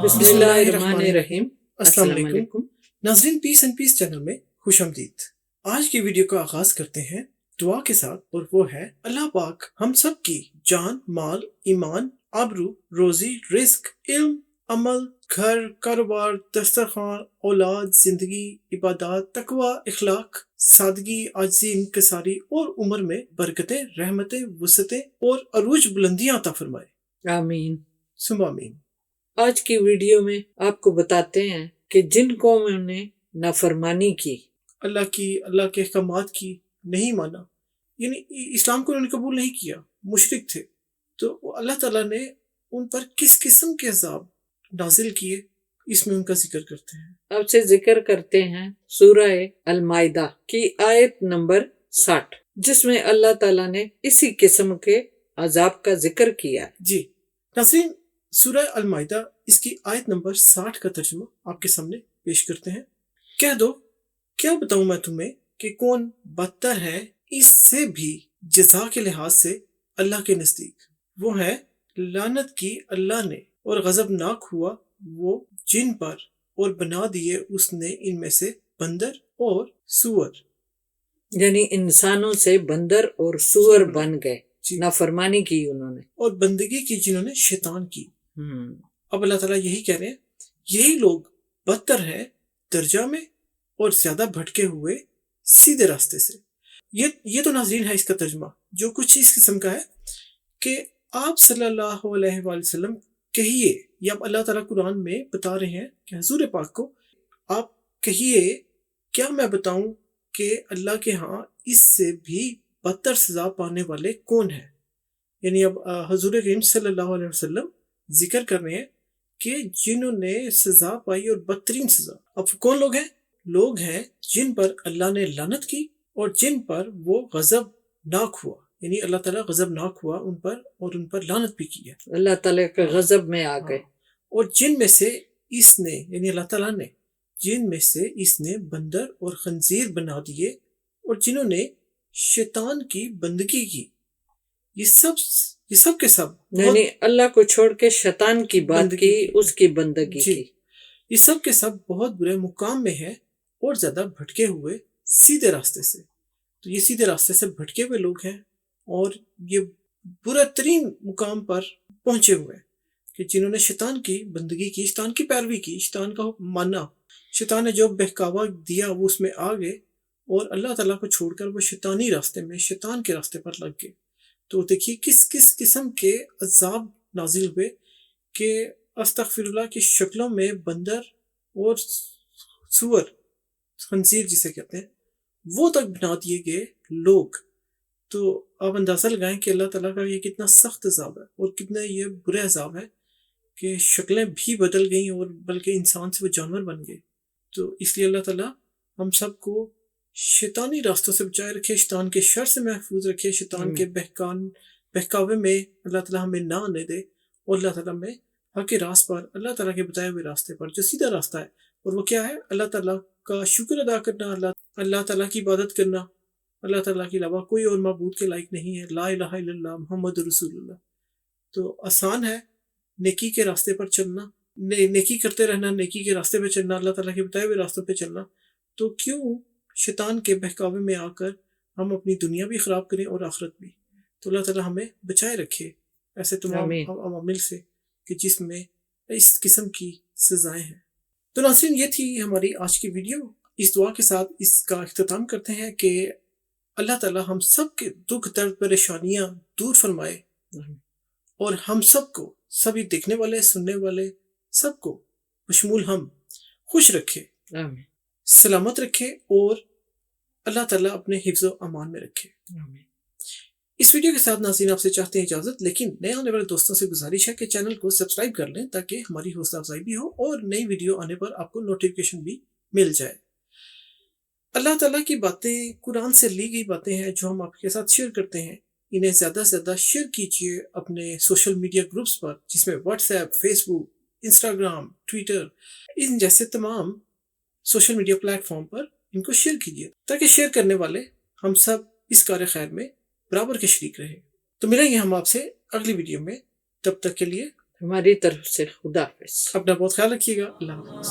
بسم اللہ الرحمن الرحیم۔ السلام علیکم ناظرین، پیس اینڈ پیس چینل میں خوش آمدید۔ آج کی ویڈیو کا آغاز کرتے ہیں دعا کے ساتھ، اور وہ ہے اللہ پاک ہم سب کی جان، مال، ایمان، آبرو، روزی، رزق، علم، عمل، گھر، کاروبار، دسترخوان، اولاد، زندگی، عبادات، تقوی، اخلاق، سادگی، عاجزی، انکساری اور عمر میں برکتیں، رحمتیں، وسعتیں اور عروج بلندیاں عطا فرمائے، آمین ثم آمین۔ آج کی ویڈیو میں آپ کو بتاتے ہیں کہ جن قوموں نے نافرمانی کی، اللہ کے احکامات کی نہیں مانا، یعنی اسلام کو انہوں نے قبول نہیں کیا، مشرک تھے، تو اللہ تعالیٰ نے ان پر کس قسم کے عذاب نازل کیے، اس میں ان کا ذکر کرتے ہیں۔ اب سے ذکر کرتے ہیں سورہ المائدہ کی آیت نمبر 60، جس میں اللہ تعالیٰ نے اسی قسم کے عذاب کا ذکر کیا۔ جی ناظرین، سورہ المائدہ اس کی آیت نمبر 60 کا ترجمہ آپ کے سامنے پیش کرتے ہیں۔ کہہ دو، کیا بتاؤں میں تمہیں کہ کون بدتر ہے اس سے بھی جزا کے لحاظ سے اللہ کے نزدیک؟ وہ ہے لعنت کی اللہ نے اور غضبناک ہوا وہ جن پر، اور بنا دیے اس نے ان میں سے بندر اور سور، یعنی انسانوں سے بندر اور سور بن گئے، نافرمانی کی انہوں نے، اور بندگی کی جنہوں نے شیطان کی۔ اب اللہ تعالیٰ یہی کہہ رہے ہیں، یہی لوگ بدتر ہے درجہ میں اور زیادہ بھٹکے ہوئے سیدھے راستے سے۔ یہ تو ناظرین ہے اس کا ترجمہ، جو کچھ اس قسم کا ہے کہ آپ صلی اللہ علیہ وآلہ وسلم کہیے، یا اللہ تعالیٰ قرآن میں بتا رہے ہیں کہ حضور پاک کو آپ کہیے، کیا میں بتاؤں کہ اللہ کے ہاں اس سے بھی بدتر سزا پانے والے کون ہیں؟ یعنی اب حضور کریم صلی اللہ علیہ وسلم ذکر کر رہے ہیں کہ جنہوں نے سزا پائی اور بدترین سزا۔ اب کون لوگ ہیں؟ لوگ ہیں جن پر اللہ نے لعنت کی اور جن پر وہ غضب ناک ہوا، یعنی اللہ تعالیٰ غضب ناک ہوا ان پر اور ان پر لعنت بھی کی ہے، اللہ تعالیٰ کے غضب میں آ گئے۔ اور جن میں سے اس نے، یعنی اللہ تعالیٰ نے جن میں سے اس نے بندر اور خنزیر بنا دیے، اور جنہوں نے شیطان کی بندگی کی، یہ سب کے سب، یعنی اللہ کو چھوڑ کے شیطان کی بات کی، اس کی بندگی کی، یہ سب کے سب بہت برے مقام میں ہیں اور زیادہ بھٹکے ہوئے سیدھے راستے سے۔ تو یہ سیدھے راستے سے بھٹکے ہوئے لوگ ہیں، اور یہ برا ترین مقام پر پہنچے ہوئے ہیں کہ جنہوں نے شیطان کی بندگی کی، شیطان کی پیروی کی، شیطان کا حکم مانا، شیطان نے جو بہکاوا دیا وہ اس میں آ گئے، اور اللہ تعالیٰ کو چھوڑ کر وہ شیطانی راستے میں، شیطان کے راستے پر لگ گئے۔ تو دیکھیے کس قسم کے عذاب نازل ہوئے کہ استغفر اللہ کی شکلوں میں بندر اور سور، خنزیر جسے کہتے ہیں، وہ تک بنا دیے گئے لوگ۔ تو آپ اندازہ لگائیں کہ اللہ تعالیٰ کا یہ کتنا سخت عذاب ہے، اور کتنا یہ برے عذاب ہے کہ شکلیں بھی بدل گئیں، اور بلکہ انسان سے وہ جانور بن گئے۔ تو اس لیے اللہ تعالیٰ ہم سب کو شیطانی راستوں سے بچائے رکھے، شیطان کے شر سے محفوظ رکھے، شیطان کے بہکاوے میں اللہ تعالیٰ ہمیں نہ آنے دے، اور اللہ تعالیٰ میں حق کے راست پر، اللہ تعالیٰ کے بتائے ہوئے راستے پر جو سیدھا راستہ ہے، اور وہ کیا ہے؟ اللہ تعالیٰ کا شکر ادا کرنا، اللہ تعالیٰ کی عبادت کرنا، اللہ تعالیٰ کے علاوہ کوئی اور معبود کے لائق نہیں ہے، لا الہ الا اللہ محمد رسول اللہ۔ تو آسان ہے نیکی کے راستے پر چلنا، نیکی کرتے رہنا، نیکی کے راستے پہ چلنا، اللہ تعالیٰ کے بتائے ہوئے راستوں پہ چلنا۔ تو کیوں شیطان کے بہکاوے میں آ کر ہم اپنی دنیا بھی خراب کریں اور آخرت بھی؟ تو اللہ تعالیٰ ہمیں بچائے رکھے ایسے تمام عوامل سے کہ جس میں اس قسم کی سزائیں ہیں۔ تو ناظرین، یہ تھی ہماری آج کی ویڈیو۔ اس دعا کے ساتھ اس کا اختتام کرتے ہیں کہ اللہ تعالیٰ ہم سب کے دکھ درد پریشانیاں دور فرمائے، اور ہم سب کو، سبھی دیکھنے والے، سننے والے، سب کو بشمول ہم خوش رکھے، سلامت رکھے، اور اللہ تعالیٰ اپنے حفظ و امان میں رکھے۔ اس ویڈیو کے ساتھ ناظرین آپ سے چاہتے ہیں اجازت، لیکن نئے آنے والے دوستوں سے گزارش ہے کہ چینل کو سبسکرائب کر لیں تاکہ ہماری حوصلہ افزائی بھی ہو اور نئی ویڈیو آنے پر آپ کو نوٹیفیکیشن بھی مل جائے۔ اللہ تعالیٰ کی باتیں، قرآن سے لی گئی باتیں ہیں جو ہم آپ کے ساتھ شیئر کرتے ہیں، انہیں زیادہ سے زیادہ شیئر کیجیے اپنے سوشل میڈیا گروپس پر، جس میں واٹس ایپ، فیس بک، انسٹاگرام، ٹویٹر، ان جیسے تمام سوشل میڈیا پلیٹ فارم پر ان کو شیئر کیجیے، تاکہ شیئر کرنے والے ہم سب اس کار خیر میں برابر کے شریک رہیں۔ تو ملیں گے ہم آپ سے اگلی ویڈیو میں، تب تک کے لیے ہماری طرف سے خدا حافظ. اپنا بہت خیال رکھیے گا. اللہ حافظ.